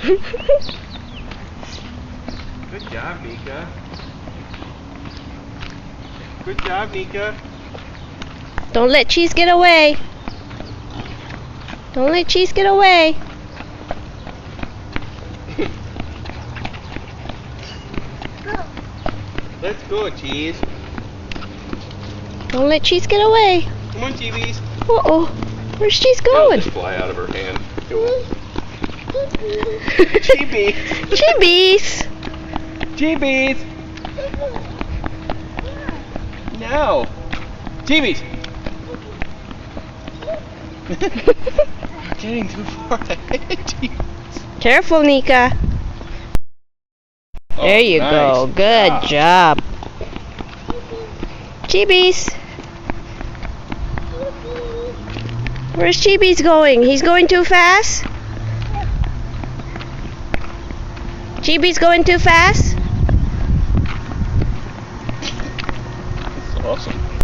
Good job, Nika. Good job, Nika. Don't let Cheese get away. Don't let Cheese get away. Let's go, Cheese. Don't let Cheese get away. Come on, Cheebies. Uh-oh. Where's Cheese That'll going? just fly out of her hand. Cheebies. Cheebies. Cheebies. No. Cheebies. You're getting too far ahead, Cheebies. Careful, Nika. Oh, There you nice go. Good job. Cheebies. Where's Cheebies going? He's going too fast? Cheebies going too fast? That's awesome.